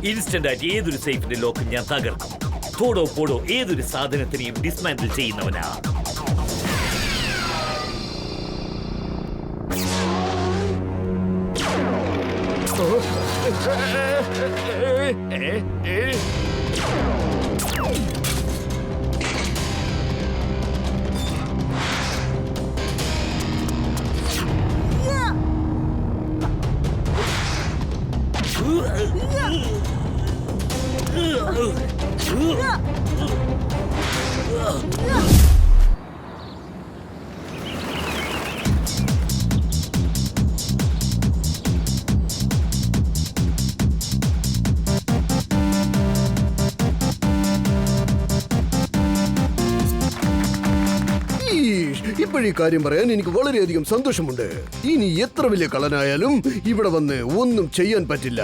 Instant ആയിട്ട് ഏതൊരു സേഫിന്റെ ലോക്കും ഞാൻ തകർക്കും. തോടോ പോടോ ഏതൊരു സാധനത്തിനെയും ഡിസ്മാന്റിൽ ചെയ്യുന്നവനാ. ഇപ്പോഴീ കാര്യം പറയാൻ എനിക്ക് വളരെയധികം സന്തോഷമുണ്ട്. ഇനി എത്ര വലിയ കള്ളനായാലും ഇവിടെ വന്ന് ഒന്നും ചെയ്യാൻ പറ്റില്ല.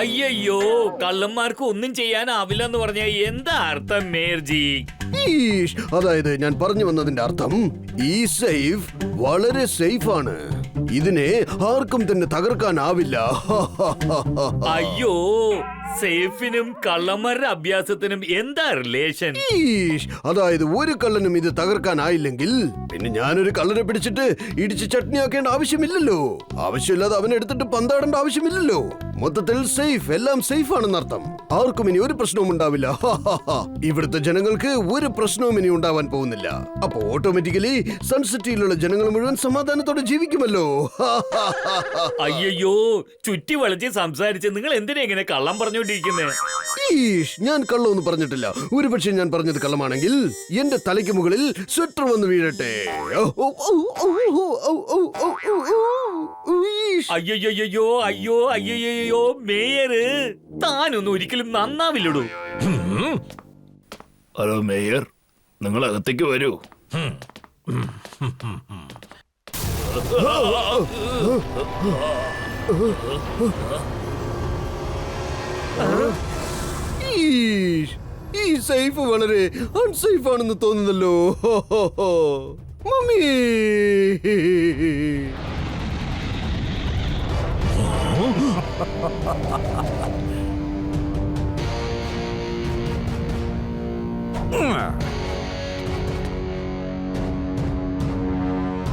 അയ്യോ, കള്ളന്മാർക്ക് ഒന്നും ചെയ്യാനാവില്ല എന്ന് പറഞ്ഞ എന്താ അർത്ഥം മേർജി? അതായത് ഞാൻ പറഞ്ഞു വന്നതിന്റെ അർത്ഥം ഈ സേഫ് വളരെ സേഫ് ആണ്. ഇതിനെ ആർക്കും തന്നെ തകർക്കാനാവില്ല. അയ്യോ, സേഫിനും കള്ളന്മാരുടെ അഭ്യാസത്തിനും എന്താ റിലേഷൻ? അതായത് ഒരു കള്ളനും ഇത് തകർക്കാനായില്ലെങ്കിൽ പിന്നെ ഞാനൊരു കള്ളനെ പിടിച്ചിട്ട് ഇടിച്ച് ചട്നിയാക്കേണ്ട ആവശ്യമില്ലല്ലോ. ആവശ്യമില്ലാതെ അവനെ എടുത്തിട്ട് പന്താടേണ്ട ആവശ്യമില്ലല്ലോ. മൊത്തത്തിൽ സേഫ്, എല്ലാം സേഫ് ആണെന്നർത്ഥം. ആർക്കും ഇനി ഒരു പ്രശ്നവും ഉണ്ടാവില്ല. ഇവിടുത്തെ ജനങ്ങൾക്ക് ഒരു പ്രശ്നവും ഇനി ഉണ്ടാവാൻ പോകുന്നില്ല. അപ്പൊ ഓട്ടോമാറ്റിക്കലി സൺസിറ്റിയിലുള്ള ജനങ്ങൾ മുഴുവൻ സമാധാനത്തോടെ ജീവിക്കുമല്ലോ. അയ്യോ, ചുറ്റി വളച്ച് സംസാരിച്ച് നിങ്ങൾ എന്തിനാ ഇങ്ങനെ കള്ളം പറഞ്ഞോണ്ടിരിക്കുന്നേ? ഞാൻ കള്ളമൊന്നും പറഞ്ഞിട്ടില്ല. ഒരുപക്ഷെ ഞാൻ പറഞ്ഞത് കള്ളമാണെങ്കിൽ എന്റെ തലയ്ക്ക് മുകളിൽ സ്വെറ്റർ വന്ന് വീഴട്ടെ. അയ്യോ അയ്യോ അയ്യോ, മേയറ് താനൊന്നും ഒരിക്കലും നന്നാവില്ലടൂ. ഹലോ മേയർ, നിങ്ങൾ അകത്തേക്ക് വരൂ. ഈ സേഫ് വളരെ അൺസേഫ് ആണെന്ന് തോന്നുന്നല്ലോ. മമ്മി,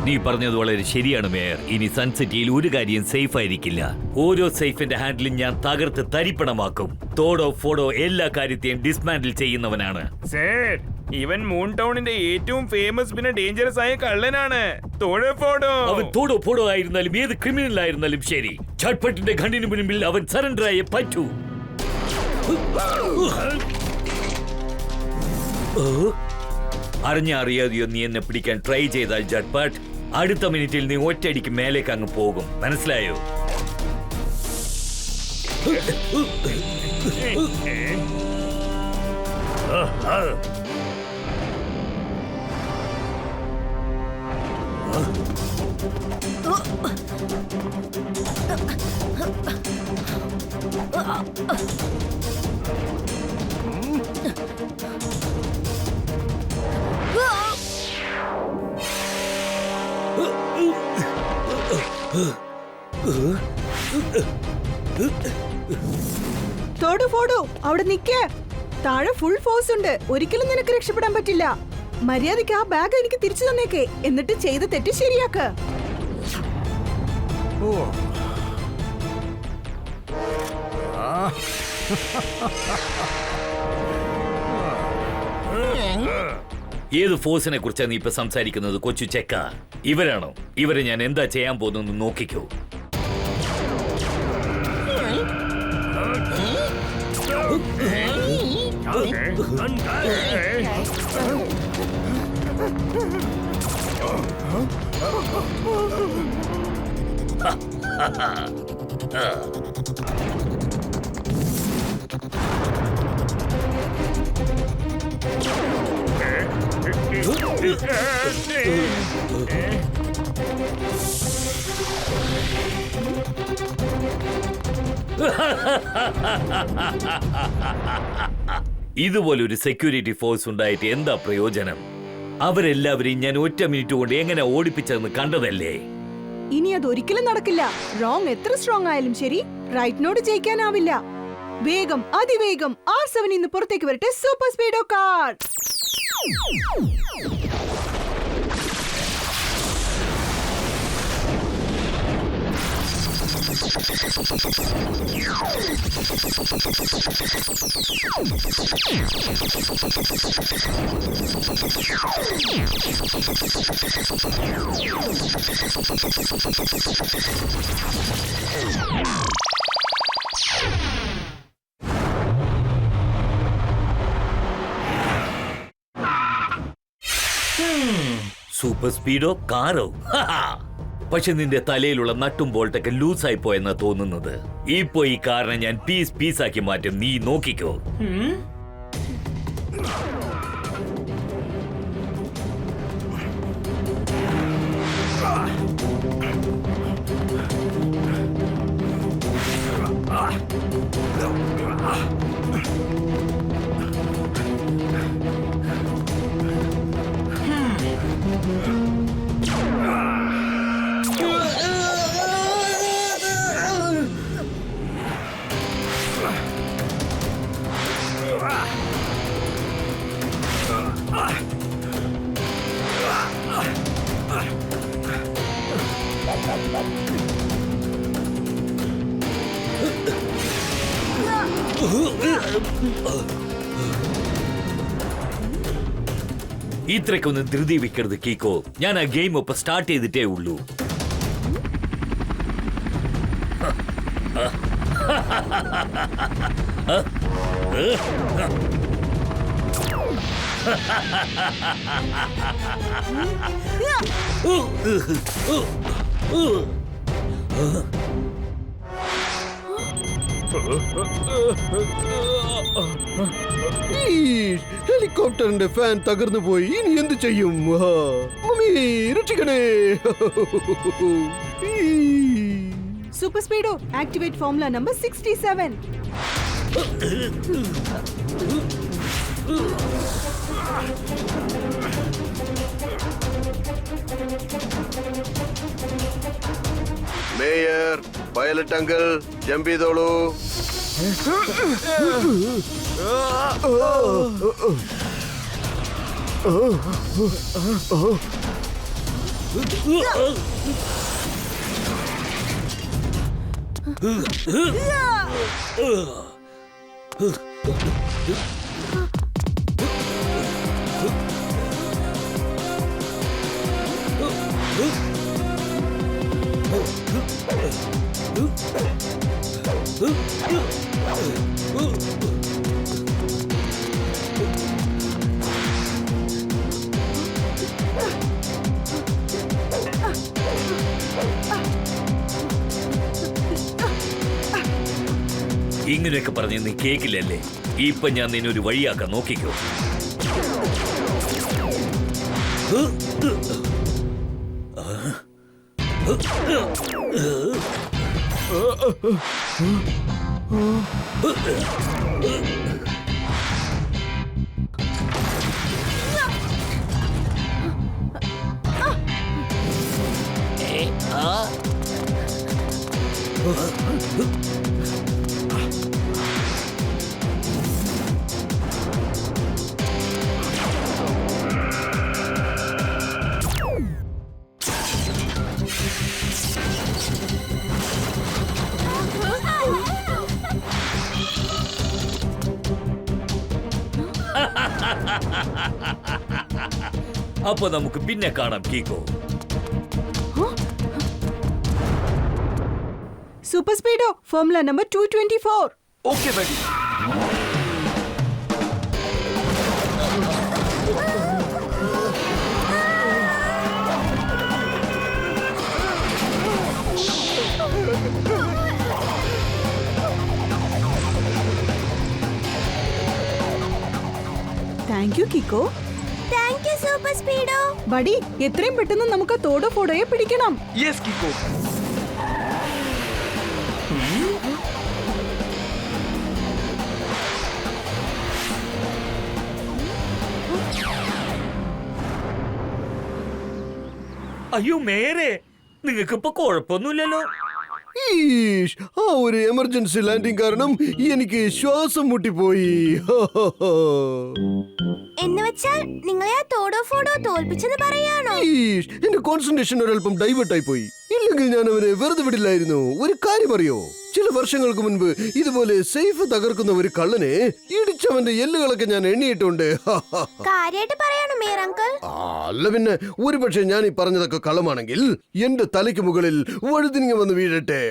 നീ പറഞ്ഞത് വളരെ ശരിയാണ് മേയർ. ഇനി സൺസിറ്റിയിൽ ഒരു കാര്യം സേഫ് ആയിരിക്കില്ല. ഓരോ സേഫിന്റെ ഹാൻഡിലും ഞാൻ തകർത്ത് തരിപ്പണമാക്കും. തോടോ ഫോടോ എല്ലാ കാര്യത്തെയും ഡിസ്മാൻഡിൽ ചെയ്യുന്നവനാണ്. സർ, ഇവൻ മൂൺ ടൗണിന്റെ ഏറ്റവും ഫേമസ് പിന്നെ ഡേഞ്ചറസ് ആയ കള്ളനാണ് തോടോ ഫോടോ. അവൻ തോടോ ഫോടോ ആയിരുന്നാലും ഏത് ക്രിമിനൽ ആയിരുന്നാലും ശരി, ചട്പട്ടിന്റെ കണ്ണിന് മുൻപിൽ അവൻ സറണ്ടർ ആയേ പറ്റൂ. അറിയാതെയോ നീ എന്നെ പിടിക്കാൻ ട്രൈ ചെയ്താൽ ജട്പട്ട്, അടുത്ത മിനിറ്റിൽ നീ ഒറ്റയടിക്ക് മേലേക്ക് അങ്ങ് പോകും. മനസ്സിലായോ? തോടു ഫോടു, അവിടെ നിക്കേ. താഴെ ഫുൾ ഫോഴ്സ് ഉണ്ട്. ഒരിക്കലും നിനക്ക് രക്ഷപ്പെടാൻ പറ്റില്ല. മര്യാദയ്ക്ക് ആ ബാഗ് എനിക്ക് തിരിച്ചു തന്നേക്കേ. എന്നിട്ട് ചെയ്ത തെറ്റ് ശരിയാക്ക. ഏത് ഫോഴ്സിനെ കുറിച്ചാണ് നീ ഇപ്പൊ സംസാരിക്കുന്നത് കൊച്ചു ചെക്ക? ഇവരാണോ? ഇവരെ ഞാൻ എന്താ ചെയ്യാൻ പോകുന്നത് നോക്കിക്കോ. ഇതുപോലൊരു സെക്യൂരിറ്റി ഫോഴ്സ് ഉണ്ടായിട്ട് എന്താ പ്രയോജനം? അവരെല്ലാവരെയും ഞാൻ ഒറ്റ മിനിറ്റ് കൊണ്ട് എങ്ങനെ ഓടിപ്പിച്ചതെന്ന് കണ്ടതല്ലേ? ഇനി അത് ഒരിക്കലും നടക്കില്ല. റോങ് എത്ര സ്ട്രോങ് ആയാലും ശരി, റൈറ്റിനോട് ജയിക്കാനാവില്ല. വേഗം, അതിവേഗം R7 ഇന്ന് പുറത്തേക്ക് വരട്ടെ. Super speedo car. Super speedo കാറോ? പക്ഷെ നിന്റെ തലയിലുള്ള നട്ടും ബോൾട്ടൊക്കെ ലൂസായി പോയെന്നാ തോന്നുന്നത്. ഇപ്പൊ ഈ കാറിനെ ഞാൻ പീസാക്കി മാറ്റും, നീ നോക്കിക്കോ. ഇത്രയ്ക്കൊന്നും ധൃതി വെക്കരുത് കീക്കോ. ഞാൻ ആ ഗെയിം ഇപ്പൊ സ്റ്റാർട്ട് ചെയ്തിട്ടേ ഉള്ളൂ. ഹെലികോപ്റ്ററിന്റെ ഫാൻ തകർന്നു പോയി. ഇനി എന്ത് ചെയ്യും? മമ്മി രക്ഷിക്കണേ. Super speedo activate formula number 67. Mayor, pilot uncle, jump ചെയ്തോളൂ. ഇങ്ങനെയൊക്കെ പറഞ്ഞ് നീ കേക്കില്ലല്ലേ? ഇപ്പൊ ഞാൻ നിന്നെ ഒരു വഴിയാക്കാൻ നോക്കിക്കോ. അപ്പൊ നമുക്ക് പിന്നെ കാണാം Kicko. Super speedo formula number 224. Okay buddy. Thank you Kicko. Thank you super speedo. Buddy, എത്രയും പെട്ടെന്ന് നമുക്ക് തോടോ ഫോടോയെ പിടിക്കണം. Yes Kicko. അയ്യോ മേരെ, നിങ്ങൾക്ക് ഇപ്പൊ കുഴപ്പമൊന്നുമില്ലല്ലോ. ഈഷ്, ആ ഒരു എമർജൻസി ലാൻഡിംഗ് കാരണം എനിക്ക് ശ്വാസം മുട്ടിപ്പോയി. എന്ന് വെച്ചാൽ നിങ്ങളെ ആ തോടോ ഫോടോ തോൽപ്പിച്ചെന്ന് പറയാണോ? ഈഷ്, എന്റെ കോൺസെൻട്രേഷൻ ഒരല്പം ഡൈവേർട്ട് ആയി പോയി. ഇല്ലെങ്കിൽ ഞാൻ അവനെ വെറുതെ വിടില്ലായിരുന്നു. ഒരു കാര്യം അറിയോ, ചില വർഷങ്ങൾക്ക് മുൻപ് ഇതുപോലെ സേഫ് തകർക്കുന്ന ഒരു കള്ളനെ ഇടിച്ചവന്റെ എല്ലുകളൊക്കെ ഞാൻ എണ്ണിയിട്ടുണ്ട്. കാര്യായിട്ട് പറയാണോ മേയർ അങ്കിൾ? അല്ല പിന്നെ, ഒരുപക്ഷെ ഞാൻ ഈ പറഞ്ഞതൊക്കെ കള്ളമാണെങ്കിൽ എന്റെ തലയ്ക്ക് മുകളിൽ വഴുതിനിങ്ങ വന്ന് വീഴട്ടെ.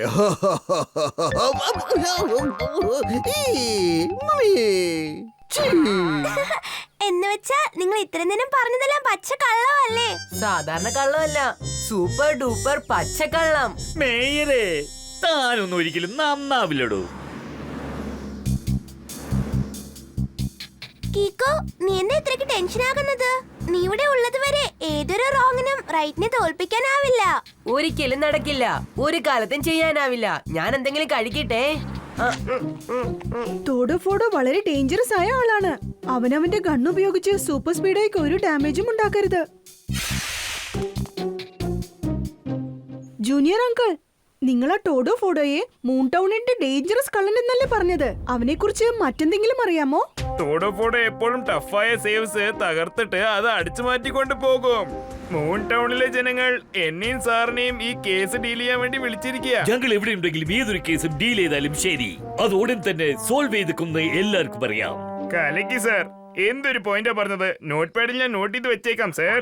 എന്ന് വെച്ചാ നിങ്ങൾ ഇത്രയും നേരം പറഞ്ഞതെല്ലാം പച്ച കള്ളമല്ലേ? സാധാരണ കള്ളമല്ല, സൂപ്പർ ഡൂപ്പർ പച്ചക്കള്ളം. മേയറേ, താനൊന്നും ഒരിക്കലും നന്നാവില്ലടോ. കീക്കോ, നീ എന്താ ഇത്രയ്ക്ക് ടെൻഷൻ ആകുന്നത്? നീ ഇവിടെ ഉള്ളത് വരെ ഏതൊരു റോങ്ങിനും റൈറ്റിനെ തോൽപ്പിക്കാനാവില്ല. ഒരിക്കലും നടക്കില്ല, ഒരു കാലത്തും ചെയ്യാനാവില്ല. ഞാൻ എന്തെങ്കിലും കഴിക്കട്ടെ. തോടോ ഫോടോ വളരെ ഡേഞ്ചറസ് ആയ ആളാണ്. അവനവന്റെ ഗണ്ണുപയോഗിച്ച് സൂപ്പർ സ്പീഡോയ്ക്ക് ഒരു ഡാമേജും ഉണ്ടാക്കരുത്. ജൂനിയർ അങ്കിൾ, നിങ്ങൾ ആ ടോഡോ ഫോഡോയെ മൂൺ ടൗണിന്റെ ഡേഞ്ചറസ് കള്ളൻ എന്നല്ലേ പറഞ്ഞത്? അവനെ കുറിച്ച് മറ്റെന്തെങ്കിലും അറിയാമോ? തോടോ ഫോടോ എപ്പോഴും ടഫായ സേവ്സ് തകർത്തിട്ട് അത് അടിച്ചു മാറ്റിക്കൊണ്ട് പോകും. മൂൺ ടൗണിലെ ജനങ്ങൾ എന്നെയും സാറിനെയും ഈ കേസ് ഡീൽ ചെയ്യാൻ വേണ്ടി വിളിച്ചിരിക്കുക. ഞങ്ങൾ എവിടെ ഉണ്ടെങ്കിലും ഏതൊരു കേസും ഡീൽ ചെയ്താലും ശരി, അത് ഉടൻ തന്നെ സോൾവ് ചെയ്തെന്ന് എല്ലാവർക്കും അറിയാം. കലക്കി സാർ, എന്തൊരു പോയിന്റാ പറഞ്ഞത്. നോട്ട് പാഡിൽ ഞാൻ നോട്ട് ചെയ്ത് വെച്ചേക്കാം സാർ.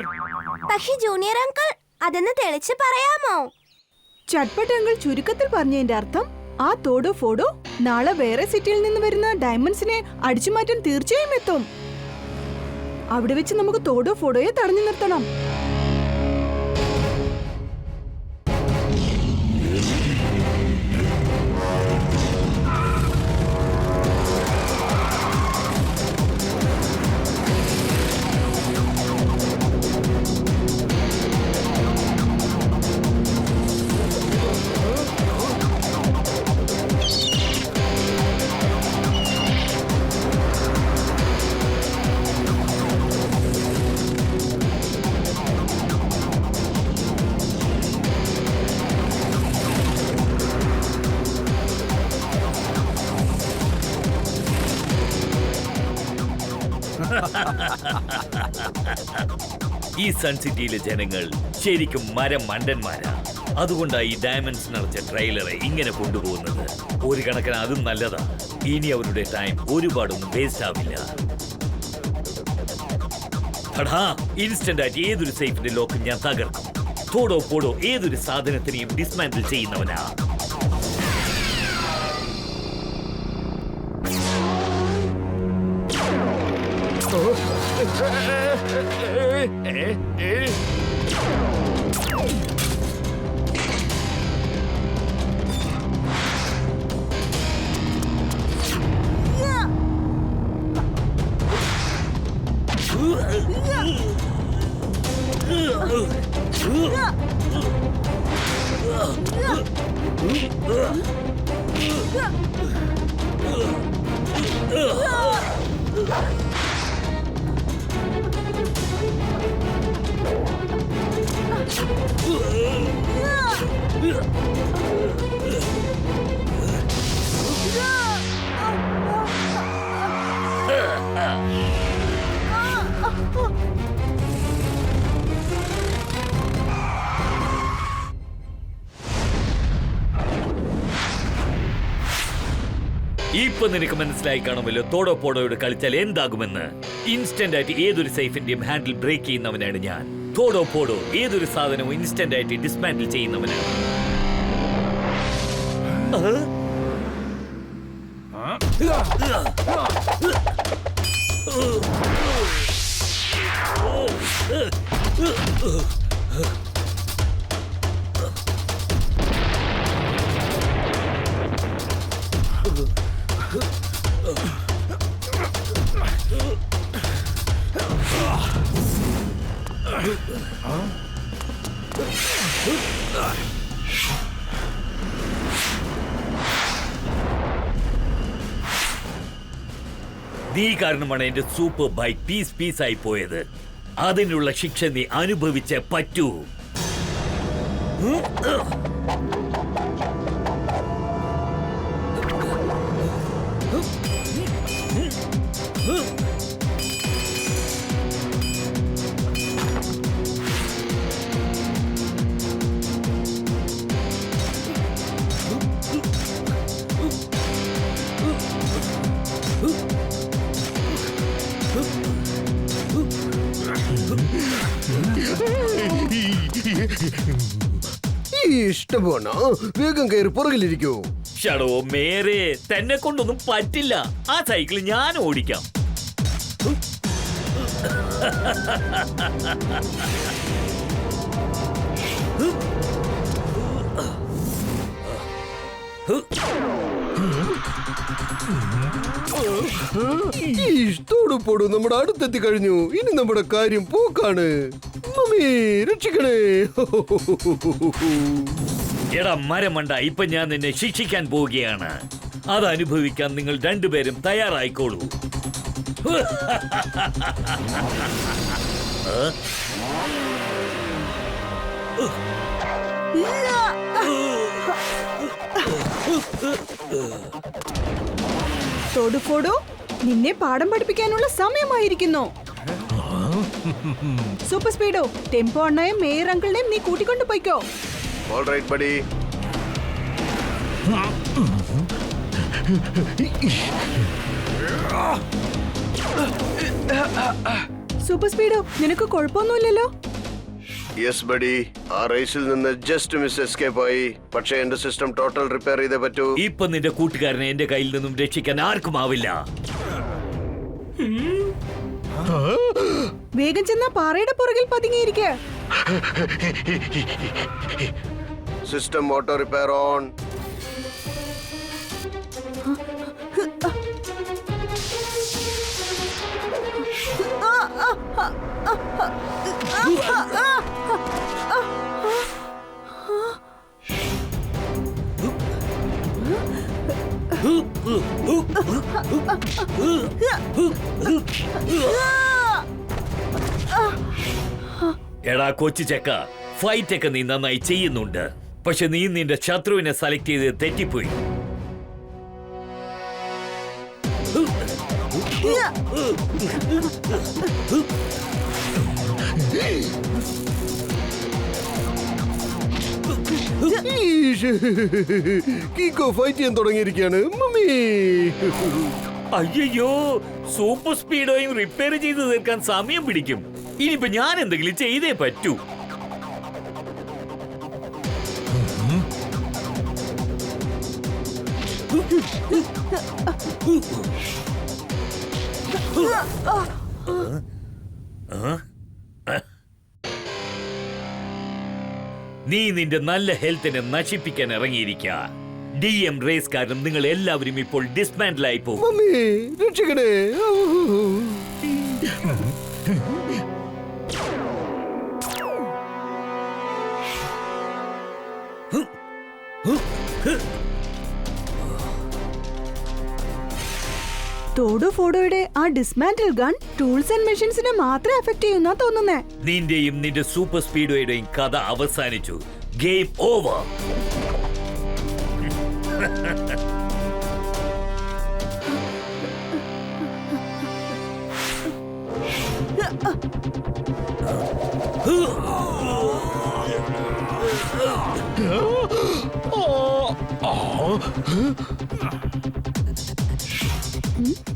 പക്ഷെ ജൂനിയർ അങ്കിൾ, അതൊന്ന് തെളിച്ച് പറയാമോ? ചട്പട്ട് അങ്കിൾ ചുരുക്കത്തിൽ പറഞ്ഞതിന്റെ അർത്ഥം, ആ തോടോ ഫോഡോ നാളെ വേറെ സിറ്റിയിൽ നിന്ന് വരുന്ന ഡയമണ്ട്സിനെ അടിച്ചു മാറ്റാൻ തീർച്ചയായും എത്തും. അവിടെ വെച്ച് നമുക്ക് തോടോ ഫോഡോയെ തടഞ്ഞു നിർത്തണം. ഈ സൺ സിറ്റിയിലെ ജനങ്ങൾ ശരിക്കും മരം മണ്ടന്മാരാ. അതുകൊണ്ടാണ് ഈ ഡയമണ്ട്സ് നിറച്ച ട്രെയിലറെ ഇങ്ങനെ കൊണ്ടുപോകുന്നത്. ഒരു കണക്കിന് അതും നല്ലതാ. ഇനി അവരുടെ ടൈം ഒരുപാടൊന്നും വേസ്റ്റ് ആവില്ല. ഇൻസ്റ്റന്റ് ആയിട്ട് ഏതൊരു സേഫിന്റെ ലോക്കും ഞാൻ തകർക്കും. തോടോ പോടോ ഏതൊരു സാധനത്തിനെയും ഡിസ്മാന്റിൽ ചെയ്യുന്നവനാ. ഇപ്പൊ നിനക്ക് മനസ്സിലായി കാണുമല്ലോ തോടോ പോടോയോട് കളിച്ചാൽ എന്താകുമെന്ന്. ഇൻസ്റ്റന്റ് ആയിട്ട് ഏതൊരു സേഫിന്റെയും ഹാൻഡിൽ ബ്രേക്ക് ചെയ്യുന്നവനാണ് ഞാൻ. തോടോ പോടോ ഏതൊരു സാധനവും ഇൻസ്റ്റന്റ് ആയിട്ട് ഡിസ്മാന്റിൽ ചെയ്യുന്നവനാണ്. നീ കാരണമാണ് എന്റെ സൂപ്പർ ബൈക്ക് പീസ് ആയി പോയത്. അതിനുള്ള ശിക്ഷ നീ അനുഭവിച്ചേ പറ്റൂ. ഈ ഇഷ്ടമാണ് വേഗം കയറി പുറകിലിരിക്കൂ. ഷടോ മേരെ, തന്നെ കൊണ്ടൊന്നും പറ്റില്ല. ആ സൈക്കിൾ ഞാൻ ഓടിക്കാം. ഇഷ്ടോട് പോടും നമ്മുടെ അടുത്തെത്തി കഴിഞ്ഞു. ഇനി നമ്മുടെ കാര്യം പോക്കാണ്. മമ്മി രക്ഷിക്കണേ. എടാ മരമണ്ട, ഇപ്പൊ ഞാൻ നിന്നെ ശിക്ഷിക്കാൻ പോവുകയാണ്. അത് അനുഭവിക്കാൻ നിങ്ങൾ രണ്ടുപേരും തയ്യാറായിക്കോളൂ. തോടു ഫോഡോ, നിന്നെ പാഠം പഠിപ്പിക്കാനുള്ള സമയമായിരിക്കുന്നു. സൂപ്പർ സ്പീഡോ, ടെമ്പോ അണ്ണയും മേയർ അങ്കിളിനെയും നീ കൂട്ടിക്കൊണ്ടു പോയിക്കോ. All right, buddy. സൂപ്പർ സ്പീഡോ, നിനക്ക് കുഴപ്പമൊന്നുമില്ലല്ലോ? യെസ് ബഡി, ആ റേസിൽ നിന്ന് ജസ്റ്റ് മിസ് എസ്കേപ്പ് ആയി. പക്ഷേ എന്റെ സിസ്റ്റം ടോട്ടൽ റിപ്പയർ ചെയ്തേ പറ്റൂ. ഇപ്പൊ നിന്റെ കൂട്ടുകാരനെ എന്റെ കയ്യിൽ നിന്നും രക്ഷിക്കാൻ ആർക്കുമാവില്ല. വേഗം ചെന്ന പാറയുടെ പുറകിൽ പതുങ്ങിയിരിക്കുക. System auto repair on. എടാ കൊച്ചു ചെക്ക, ഫൈറ്റ് ഒക്കെ നീ നന്നായി ചെയ്യുന്നുണ്ട്. പക്ഷെ നീ നിന്റെ ശത്രുവിനെ സെലക്ട് ചെയ്ത് തെറ്റിപ്പോയി. കീക്കോ ഫൈറ്റ് ചെയ്യാൻ തുടങ്ങിയിരിക്കുകയാണ്. മമ്മി അയ്യോ, സൂപ്പർ സ്പീഡോയും റിപ്പയർ ചെയ്ത് തീർക്കാൻ സമയം പിടിക്കും. ഇനിയിപ്പോ ഞാൻ എന്തെങ്കിലും ചെയ്തേ പറ്റൂ. നീ നിന്റെ നല്ല ഹെൽത്തിനെ നശിപ്പിക്കാൻ ഇറങ്ങിയിരിക്ക. DM റേസ് കാരണം നിങ്ങൾ എല്ലാവരും ഇപ്പോൾ ഡിസ്മാൻഡിൽ ആയി പോകും. മമ്മി രക്ഷിക്കണേ. തോഡോ ഫോഡോയുടെ ആ ഡിസ്മാന്റിൽ ഗൺ ടൂൾസ് ആൻഡ് മെഷീൻസിനെ മാത്രമേ അഫക്ട് ചെയ്യുന്ന തോന്നുന്നേ. നിന്റെയും നിന്റെ സൂപ്പർ സ്പീഡോയുടെയും കഥ അവസാനിച്ചു. Game over.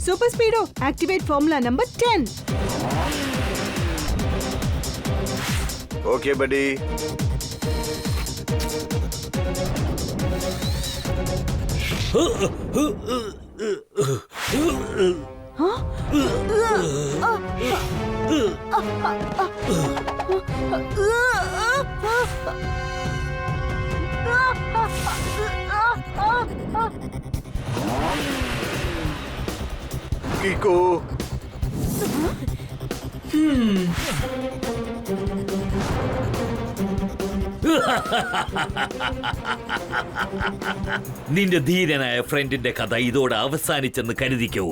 Super speedo, activate formula number 10. Okay buddy. Kicko നിന്റെ ധീരനായ ഫ്രണ്ടിന്റെ കഥ ഇതോടെ അവസാനിച്ചെന്ന് കരുതിക്കോ.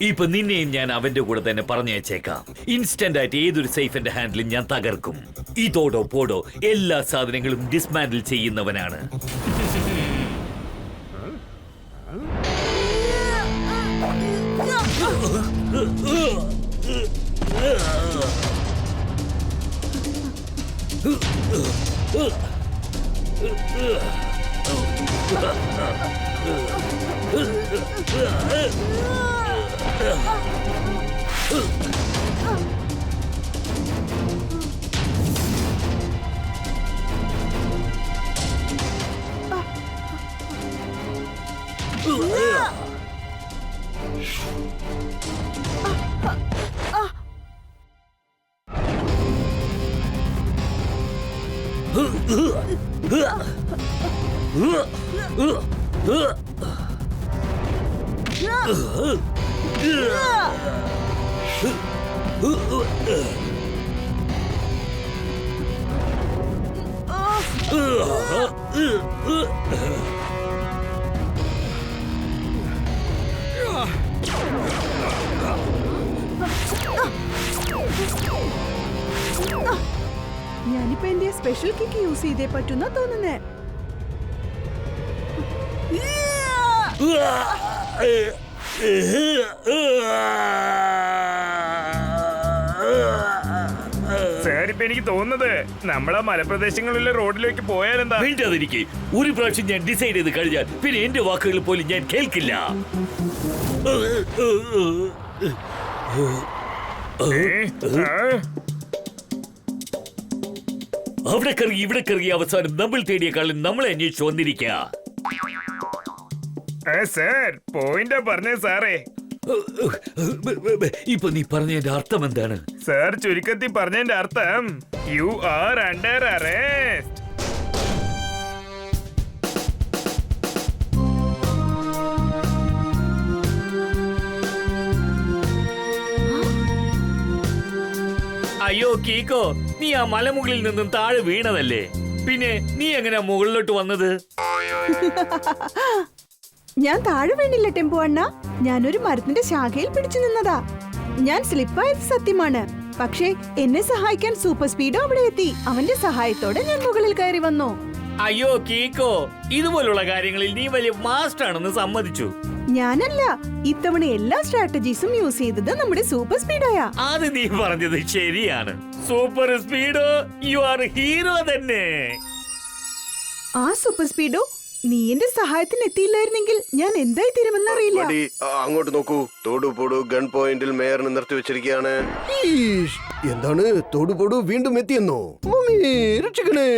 ഇപ്പൊ നിന്നെയും ഞാൻ അവന്റെ കൂടെ തന്നെ പറഞ്ഞേച്ചേക്കാം. ഇൻസ്റ്റന്റ് ആയിട്ട് ഏതൊരു സേഫിന്റെ ഹാൻഡിലും ഞാൻ തകർക്കും. ഇതോടോ പോടോ എല്ലാ സാധനങ്ങളും ഡിസ്മാൻഡിൽ ചെയ്യുന്നവനാണ്. ഞാനിപ്പോ എന്റെ സ്പെഷ്യൽ കിക്ക് യൂസ് ചെയ്തേ പറ്റുന്ന തോന്നുന്നേ. സാർ, ഇപ്പൊ എനിക്ക് തോന്നുന്നത് നമ്മളെ മലപ്രദേശങ്ങളിലെ റോഡിലേക്ക് പോയാലെന്താ? വേണ്ടതിരിക്കെ ഒരു പ്രാവശ്യം ഞാൻ ഡിസൈഡ് ചെയ്ത് കഴിഞ്ഞാൽ പിന്നെ എന്റെ വാക്കുകൾ പോലും ഞാൻ കേൾക്കില്ല. അവിടെ കറങ്ങി ഇവിടെ കറങ്ങി അവസാനം നമ്മൾ തേടിയേക്കാളും നമ്മളെ അന്വേഷിച്ചു വന്നിരിക്കുക. സാർ, പോയിന്റാ പറഞ്ഞേ സാറേ. ഇപ്പൊ നീ പറഞ്ഞതിന്റെ അർത്ഥം എന്താണ്? സാർ, ചുരുക്കത്തിൽ പറഞ്ഞതിന്റെ അർത്ഥം യു ആർ അണ്ടർ അറസ്റ്റ്. അയ്യോ കീക്കോ, നീ ആ മലമുകളിൽ നിന്നും താഴെ വീണതല്ലേ? പിന്നെ നീ എങ്ങനെയാ മുകളിലോട്ട് വന്നത്? ഞാൻ താഴെ വീണില്ല ടെമ്പോ അണ്ണ. ഞാനൊരു മരത്തിന്റെ ശാഖയിൽ പിടിച്ചു നിന്നതാ. ഞാൻ സ്ലിപ്പായത് സത്യമാണ്. പക്ഷേ എന്നെ സഹായിക്കാൻ സൂപ്പർ സ്പീഡോ അവിടെ എത്തി. അവന്റെ സഹായത്തോടെ ഞാൻ മുകളിൽ കയറി വന്നു. അയ്യോ കീക്കോ, ഇതുപോലുള്ള കാര്യങ്ങളിൽ നീ വലിയ മാസ്റ്റർ ആണെന്ന് സമ്മതിച്ചു. ഞാനല്ല, ഇത്തവണ എല്ലാ സ്ട്രാറ്റജീസും യൂസ് ചെയ്തത് നമ്മുടെ സൂപ്പർ സ്പീഡോയാ. അത് നീ പറഞ്ഞത് ശരിയാണ്. സൂപ്പർ സ്പീഡോ, യു ആർ ഹീറോ തന്നെ. ആ സൂപ്പർ സ്പീഡോ നീ എന്റെ സഹായത്തിന് എത്തിയില്ലായിരുന്നെങ്കിൽ ഞാൻ എന്തായി തീരുമെന്നറിയില്ല. മടി, അങ്ങോട്ട് നോക്കൂ. തോടുപോടു ഗൺ പോയിന്റിൽ മേയറിനെ നിർത്തി വെച്ചിരിക്കുകയാണ്. എന്താണ് തോടുപോടു വീണ്ടും എത്തിയെന്നോ? മമ്മി, രക്ഷിക്കണേ.